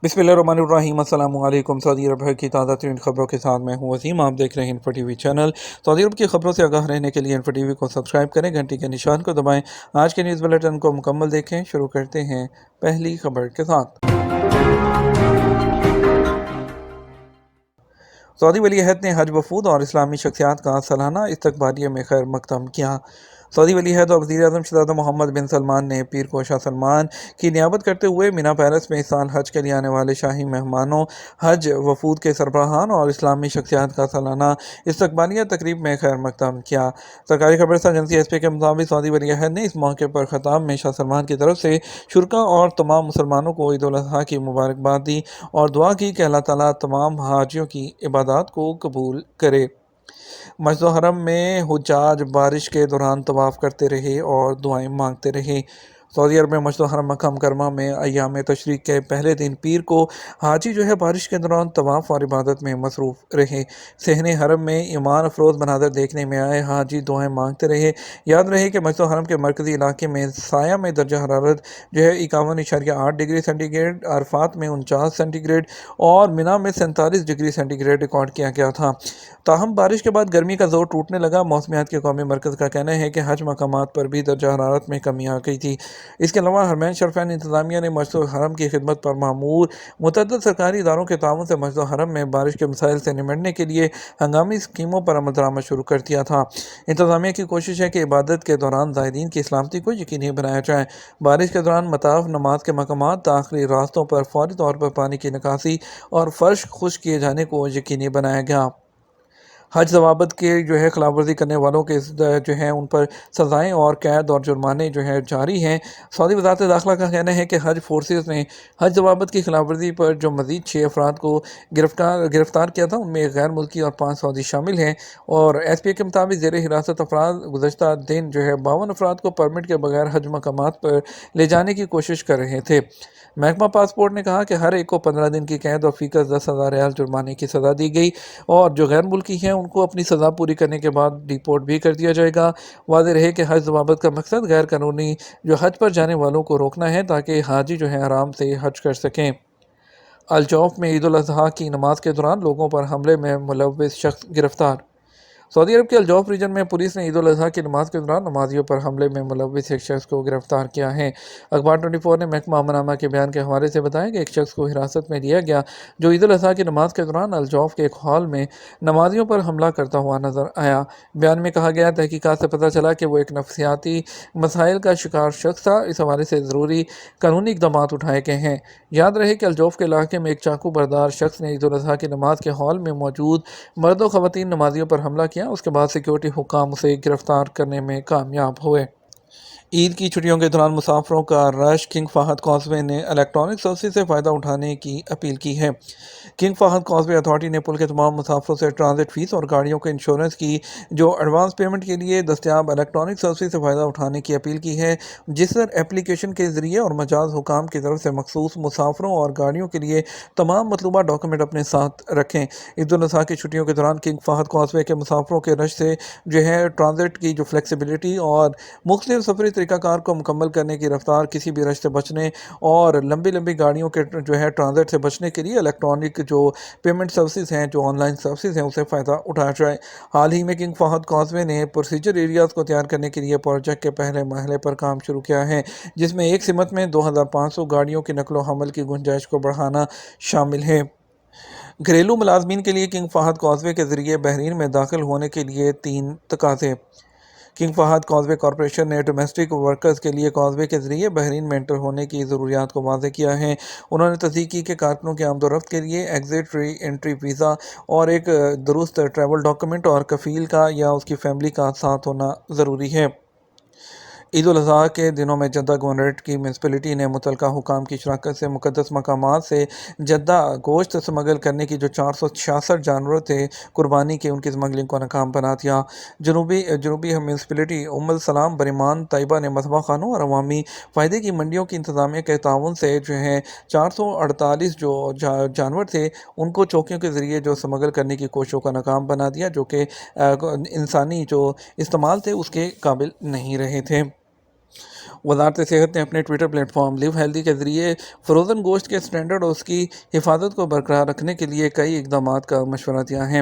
बिस्मिल्लाहिर्रहमानिर्रहीम। अस्सलाम वालेकुम। सऊदी अरब की ताज़ा तरीन खबरों के साथ मैं हूँ वसीम। आप देख रहे हैं इन्फो टीवी चैनल। सऊदी अरब की खबरों से आगाह रहने के लिए इन्फो टीवी को सब्सक्राइब करें, घंटी के निशान को दबाएं। आज के न्यूज़ बुलेटिन को मुकम्मल देखें। शुरू करते हैं पहली खबर के साथ। सऊदी वली अहद ने हज वफूद और इस्लामी शख्सियात का सालाना इस्तकबालिया में खैर मकदम किया। सऊदी वली अहद और वज़ीर आज़म शहज़ादा मोहम्मद बिन सलमान ने पीर को शाह सलमान की नियाबत करते हुए मीना पैलेस में इस साल हज के लिए आने वाले शाही मेहमानों, हज वफूद के सरबराहान और इस्लामी शख्सियात का सालाना इस्तकबालिया तकरीब में खैर मकदम किया। सरकारी खबरसा एजेंसी एसपी के मुताबिक सऊदी वली अहद ने इस मौके पर खिताब में शाह सलमान की तरफ से शुरका और तमाम मुसलमानों को ईद उल अज़हा की मुबारकबाद दी और दुआ की कि अल्लाह ताला तमाम हाजियों की इबादत को कबूल करे। मस्जिद हरम में हुज्जाज बारिश के दौरान तवाफ़ करते रहे और दुआएं मांगते रहे। सऊदी अरब में मस्जिद हरम मक्का मुकरमा में अय्याम तशरीक के पहले दिन पीर को हाजी बारिश के दौरान तवाफ़ और इबादत में मसरूफ़ रहे। सहने हरम में ईमान अफरोज़ मनाज़र देखने में आए हाजी दुआएं मांगते रहे। याद रहे कि मस्जिद हरम के मरकज़ी इलाके में साया में दर्जा हरारत 51.8 डिग्री सेंटीग्रेड, अरफात में 49 सेंटीग्रेड और मिना में 47 डिग्री सेंटीग्रेड रिकॉर्ड किया गया था। ताहम बारिश के बाद गर्मी का जोर टूटने लगा। मौसमियात के कौमी मरकज़ का कहना है कि हज मकामात पर भी दर्जा हरारत में कमी आ गई थी। इसके अलावा हरमैन शरफैन इंतज़ामिया ने मस्जिद हरम की खिदमत पर मामूर मुतअद्दिद सरकारी इदारों के ताउन से मस्जिद हरम में बारिश के मसाइल से निमटने के लिए हंगामी स्कीमों पर अमल दरामद शुरू कर दिया था। इंतज़ामिया की कोशिश है कि इबादत के दौरान ज़ायरीन की सलामती को यकीनी बनाया जाए। बारिश के दौरान मताफ नमाज के मकामात, दाखिली रास्तों पर फौरी तौर पर पानी की निकासी और फर्श खुश्क किए जाने को यकीनी बनाया गया। हज ज़वाबित के खिलाफवर्जी करने वालों के उन पर सज़ाएँ और कैद और जुर्माने जारी हैं। सऊदी वज़ारत दाखिला का कहना है कि हज फोर्सेस ने हज ज़वाबित की खिलाफवर्जी पर जो मज़ीद 6 अफराद को गिरफ्तार किया था, उनमें एक गैर मुल्की और 5 सऊदी शामिल हैं। और SPA के मुताबिक ज़ेर हिरासत अफराद गुज़श्ता दिन 52 अफराद को परमिट के बगैर हज मकामात पर ले जाने की कोशिश कर रहे थे। महकमा पासपोर्ट ने कहा कि हर एक को 15 दिन की कैद और फ़ीस 10,000 रियाल जुर्माने की सज़ा दी गई और जो गैर मुल्की हैं उनको अपनी सज़ा पूरी करने के बाद डिपोर्ट भी कर दिया जाएगा। वाज़ेह रहे कि हज ज़वाबित का मकसद गैर कानूनी हज पर जाने वालों को रोकना है ताकि हाजी आराम से हज कर सकें। अलजौफ में ईद उल अज़हा की नमाज के दौरान लोगों पर हमले में मुलव्विस शख्स गिरफ्तार। सऊदी अरब के अलजौफ रीजन में पुलिस ने ईद उल अज़हा की नमाज के दौरान नमाजियों पर हमले में मुलव्विस एक शख्स को गिरफ्तार किया है। अखबार 24 ने महकमा अमनामा के बयान के हवाले से बताया कि एक शख्स को हिरासत में लिया गया जो ईद उल अज़हा की नमाज के दौरान अलजौफ के एक हॉल में नमाजियों पर हमला करता हुआ नजर आया। बयान में कहा गया, तहकीकात से पता चला कि वो एक नफसियाती मसाइल का शिकार शख्स था। इस हवाले से ज़रूरी कानूनी इक़दाम उठाए गए हैं। याद रहे कि अलजौफ के इलाके में एक चाकू बरदार शख्स ने ईद उल अज़हा की नमाज के हॉल में मौजूद मर्द व ख़वातीन नमाजियों पर हमला किया। उसके बाद सिक्योरिटी हुक्काम उसे गिरफ्तार करने में कामयाब हुए। ईद की छुट्टियों के दौरान मुसाफिरों का रश। किंग फहद कॉजवे ने इलेक्ट्रॉनिक सर्विस से फ़ायदा उठाने की अपील की है। किंग फहद कॉजवे अथॉरिटी ने पुल के तमाम मुसाफिरों से ट्रांजिट फ़ीस और गाड़ियों के इंश्योरेंस की जो एडवांस पेमेंट के लिए दस्तियाब इलेक्ट्रॉनिक सर्विस से फ़ायदा उठाने की अपील की है, जिस पर एप्लीकेशन के ज़रिए और मजाज हुकाम की तरफ से मखसूस मुसाफिरों और गाड़ियों के लिए तमाम मतलूबा डॉक्यूमेंट अपने साथ रखें। ईद उल अज़हा की छुट्टियों के दौरान किंग फहद कॉजवे के मुसाफिरों के रश से ट्रांजिट की जो फ्लेक्सिबिलिटी और मुख्तलिफ सफरी तरीक़ाकार को मुकम्मल करने की रफ्तार, किसी भी रश से बचने और लंबी लंबी गाड़ियों के ट्रांजिट से बचने के लिए इलेक्ट्रॉनिक जो पेमेंट सर्विसेज हैं, जो ऑनलाइन सर्विसेज हैं, उसे फ़ायदा उठाया जाए। हाल ही में किंग फहद कॉजवे ने प्रोसीजर एरियाज़ को तैयार करने के लिए प्रोजेक्ट के पहले मरहले पर काम शुरू किया है, जिसमें एक सिमत में 2500 गाड़ियों की नकलो हमल की गुंजाइश को बढ़ाना शामिल है। घरेलू मुलाजमीन के लिए किंग फहद कॉजवे के ज़रिए बहरीन में दाखिल होने के लिए 3 तकाज़े। किंग फहद कॉजवे कॉरपोरेशन ने डोमेस्टिक वर्कर्स के लिए कॉजवे के ज़रिए बहरीन में एंटर होने की ज़रूरियात को वाज़ेह किया है। उन्होंने तस्दीक की कि कारकुनों के आमदोरफ्त के लिए एग्ज़िट री एंट्री वीज़ा और एक दुरुस्त ट्रैवल डॉक्यूमेंट और कफ़ील का या उसकी फैमिली का साथ होना ज़रूरी है। ईद उल अज़हा के दिनों में जद्दा गवर्नरेट की म्यूनसिपलिटी ने मुतलका हुकाम की शराकत से मुक़द्दस मकामात से जद्दा गोश्त स्मगल करने की जो 466 जानवर थे कुर्बानी की, उनकी स्मगलिंग को नाकाम बना दिया। जनूबी म्यूनसिपलिटी उम्मुल सलाम, बरीमान, तैयबा ने मसबा खानों और अवामी फ़ायदे की मंडियों की इंतज़ामिया के ताउन से 448 जो जानवर थे उनको चौकियों के ज़रिए जो स्मगल करने की कोशिशों का नाकाम बना दिया, जो कि इंसानी जो इस्तेमाल थे उसके काबिल नहीं रहे थे। वजारत सेहत ने अपने ट्विटर प्लेटफॉर्म लिव हेल्दी के ज़रिए फ़्रोज़न गोश्त के स्टैंडर्ड और उसकी हिफाजत को बरकरार रखने के लिए कई इकदाम का मशवरा दिया है।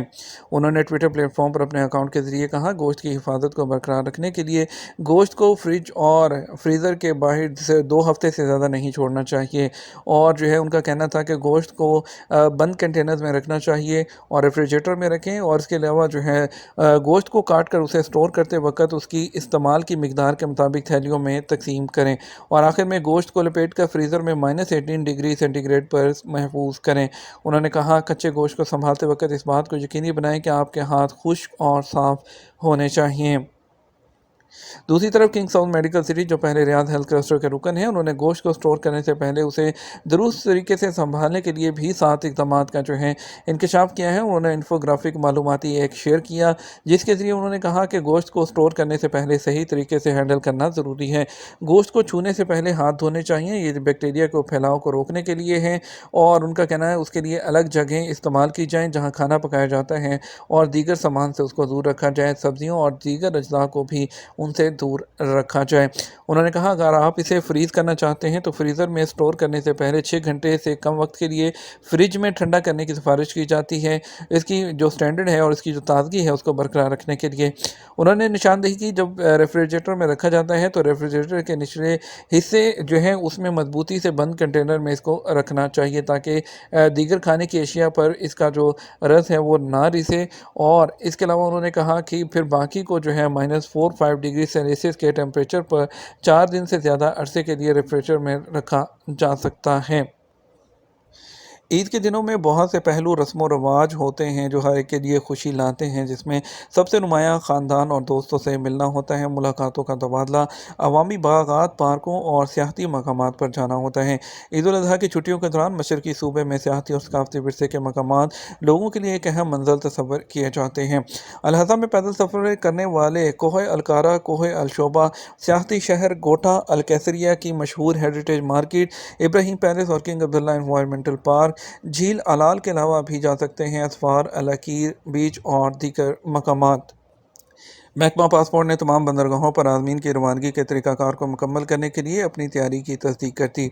उन्होंने ट्विटर प्लेटफॉर्म पर अपने अकाउंट के ज़रिए कहा, गोश्त की हिफाजत को बरकरार रखने के लिए गोश्त को फ्रिज और फ्रीज़र के बाहर से 2 हफ्ते से ज़्यादा नहीं छोड़ना चाहिए। और जो है उनका कहना था कि गोश्त को बंद कंटेनर्स में रखना चाहिए और रेफ्रिजरेटर में रखें, और इसके अलावा जो है गोश्त को काट कर उसे स्टोर करते वक्त उसकी इस्तेमाल की मिकदार के मुताबिक थैलियों में तकसीम करें। और आखिर में गोश्त को लपेट कर फ्रीज़र में -18 डिग्री सेंटीग्रेड पर महफूज करें। उन्होंने कहा, कच्चे गोश्त को संभालते वक्त इस बात को यकीनी बनाएं कि आपके हाथ खुश्क और साफ़ होने चाहिए। दूसरी तरफ किंग साउथ मेडिकल सिटी, जो पहले रियाद हेल्थ क्लस्टर के रुकन है, उन्होंने गोश्त को स्टोर करने से पहले उसे दुरुस्त तरीके से संभालने के लिए भी 7 इकदाम का जो है इंकशाफ किया है। उन्होंने इन्फोग्राफिक मालूमाती एक शेयर किया, जिसके ज़रिए उन्होंने कहा कि गोश्त को स्टोर करने से पहले सही तरीके से हैंडल करना ज़रूरी है। गोश्त को छूने से पहले हाथ धोने चाहिए, ये बैक्टीरिया को फैलाव को रोकने के लिए है। और उनका कहना है उसके लिए अलग जगह इस्तेमाल की जाएँ जहाँ खाना पकाया जाता है, और दीगर सामान से उसको दूर रखा जाए। सब्जियों और दीगर अज्जा को भी उनसे दूर रखा जाए। उन्होंने कहा, अगर आप इसे फ्रीज़ करना चाहते हैं तो फ्रीज़र में स्टोर करने से पहले 6 घंटे से कम वक्त के लिए फ्रिज में ठंडा करने की सिफारिश की जाती है, इसकी जो स्टैंडर्ड है और इसकी जो ताज़गी है उसको बरकरार रखने के लिए। उन्होंने निशानदेही की, जब रेफ्रिजरेटर में रखा जाता है तो रेफ्रिजरेटर के निचले हिस्से जो है उसमें मजबूती से बंद कंटेनर में इसको रखना चाहिए, ताकि दीगर खाने की अशिया पर इसका जो रस है वो ना रिसे। और इसके अलावा उन्होंने कहा कि फिर बाकी को जो है -4-5 डिग्री सेल्सियस के टेम्परेचर पर 4 दिन से ज़्यादा अरसे के लिए रेफ्रिजरेटर में रखा जा सकता है। ईद के दिनों में बहुत से पहलू रस्म व रवाज होते हैं जो हर एक के लिए खुशी लाते हैं, जिसमें सबसे नुमायाँ ख़ानदान और दोस्तों से मिलना होता है, मुलाकातों का तबादला, अवामी बागात, पार्कों और सियाहती मकामात पर जाना होता है। ईद उल अज़हा की छुट्टियों के दौरान मशरक़ी सूबे में सियाहती और सकाफ़ती विरसे के मकामात लोगों के लिए एक अहम मंज़िल तस्वर किए जाते हैं। अल-अज़हा में पैदल सफ़र करने वाले कोह अलकारा, कोह अलशोबा, सियाहती शहर गोटा अल-कैसरिया की मशहूर हेरिटेज मार्केट, इब्राहिम पैलेस और किंग अब्दुल्ला एनवायरमेंटल पार्क, झील अलाल के अलावा भी जा सकते हैं असफार, अल-अकीर बीच और दीगर मकामात। महकमा पासपोर्ट ने तमाम बंदरगाहों पर आज़मीन की रवानगी के तरीक़ाकार को मुकम्मल करने के लिए अपनी तैयारी की तस्दीक कर दी।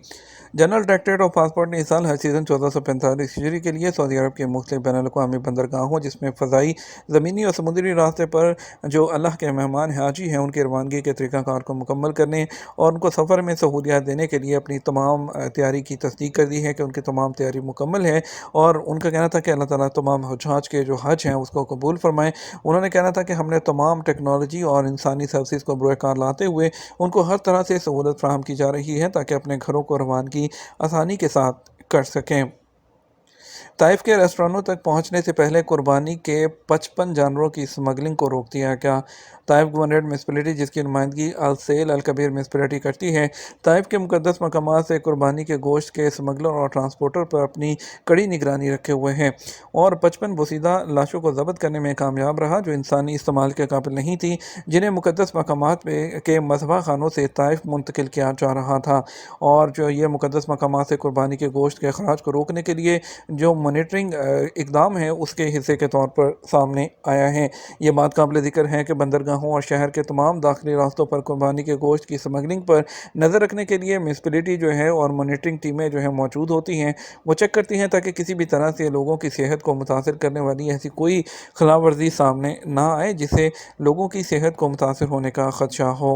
जनरल डायरेक्टरेट ऑफ पासपोर्ट ने इस साल हज सीज़न 1445 हिजरी के लिए सऊदी अरब के मुख्तलिफ बैनुल-अक़वामी बंदरगाहों, जिसमें फ़ज़ाई, ज़मीनी और समुद्री रास्ते पर जो अल्लाह के मेहमान हाजी हैं उनकी रवानगी के तरीक़ाकार को मुकम्मल करने और उनको सफ़र में सहूलियत देने के लिए अपनी तमाम तैयारी की तस्दीक कर दी है कि उनकी तमाम तैयारी मुकम्मल है। और उनका कहना था कि अल्लाह ताला तमाम हुज्जाज के जो हज हैं उसको कबूल फ़रमाएँ। उन्होंने कहना था कि हमने तमाम टेक्नोलॉजी और इंसानी सर्विस को बरक़रार लाते हुए उनको हर तरह से सहूलत फ़राहम की जा रही है, ताकि अपने घरों को रवानगी आसानी के साथ कर सकें। ताइफ के रेस्टोरेंटों तक पहुंचने से पहले कुर्बानी के 55 जानवरों की स्मगलिंग को रोक दिया गया। ताइफ गवर्नरेट म्यूनसिपैलिटी, जिसकी नुमाइंदगी अल सेल अल कबीर म्यूनसिपैलिटी करती है, ताइफ के मुक़द्दस मकामात से कुर्बानी के गोश्त के स्मगलर और ट्रांसपोर्टर पर अपनी कड़ी निगरानी रखे हुए हैं और 55 बोसीदा लाशों को ज़ब्त करने में कामयाब रहा, जो इंसानी इस्तेमाल के काबिल नहीं थी, जिन्हें मुक़द्दस मकामात के मज़बा खानों से ताइफ मुंतकिल किया जा रहा था। और जो ये मुक़द्दस मकामात से कुर्बानी के गोश्त के अखराज को रोकने के लिए जो मॉनिटरिंग इक़दाम है उसके हिस्से के तौर पर सामने आया है। ये बात काबिल ज़िक्र है कि बंदरगाहों और शहर के तमाम दाखिली रास्तों पर कुर्बानी के गोश्त की स्मगलिंग पर नज़र रखने के लिए म्यूनसिपैलिटी जो है और मॉनिटरिंग टीमें जो है मौजूद होती हैं, वो चेक करती हैं ताकि किसी भी तरह से लोगों की सेहत को मुतासिर करने वाली ऐसी कोई खिलाफ वर्जी सामने ना आए जिससे लोगों की सेहत को मुतासिर होने का ख़दशा हो।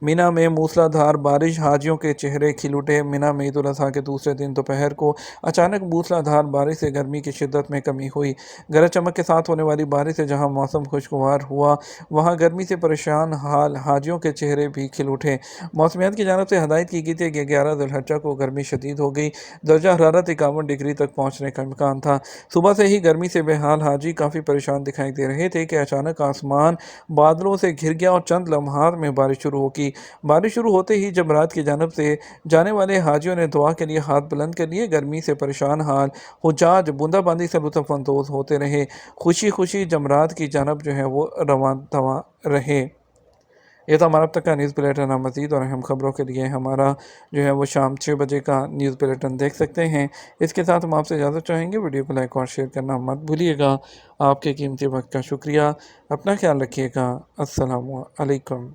मीना में मूसलाधार बारिश, हाजियों के चेहरे खिल उठे। मीना में ईद उल अज़हा के दूसरे दिन दोपहर को अचानक मूसलाधार बारिश से गर्मी की शिद्दत में कमी हुई। गरज चमक के साथ होने वाली बारिश से जहां मौसम खुशगवार हुआ, वहां गर्मी से परेशान हाल हाजियों के चेहरे भी खिल उठे। मौसमियात की जानिब से हदायत की गई थी कि 11 ज़ुल्हिज्जा को गर्मी शदीद हो गई। दर्जा हरारत 51 डिग्री तक पहुँचने का इम्कान था। सुबह से ही गर्मी से बेहाल हाजी काफ़ी परेशान दिखाई दे रहे थे कि अचानक आसमान बादलों से घिर गया और चंद लम्हात में बारिश शुरू हो गई। बारिश शुरू होते ही जमरात की जानब से जाने वाले हाजियों ने दुआ के लिए हाथ बुलंद कर लिए। गर्मी से परेशान हाल हुज्जाज बूंदाबांदी से लुत्फ़ अंदोज़ होते रहे। खुशी खुशी जमरात की जानब जो है वो रवां दवा रहे। ये तो हमारा अब तक का न्यूज़ बुलेटिन है। मज़ीद और अहम खबरों के लिए हमारा जो है वो शाम 6 बजे का न्यूज़ बुलेटिन देख सकते हैं। इसके साथ हम आपसे इजाज़त चाहेंगे। वीडियो को लाइक और शेयर करना मत भूलिएगा। आपके कीमती वक्त का शुक्रिया। अपना ख्याल रखिएगा। अस्सलामु अलैकुम।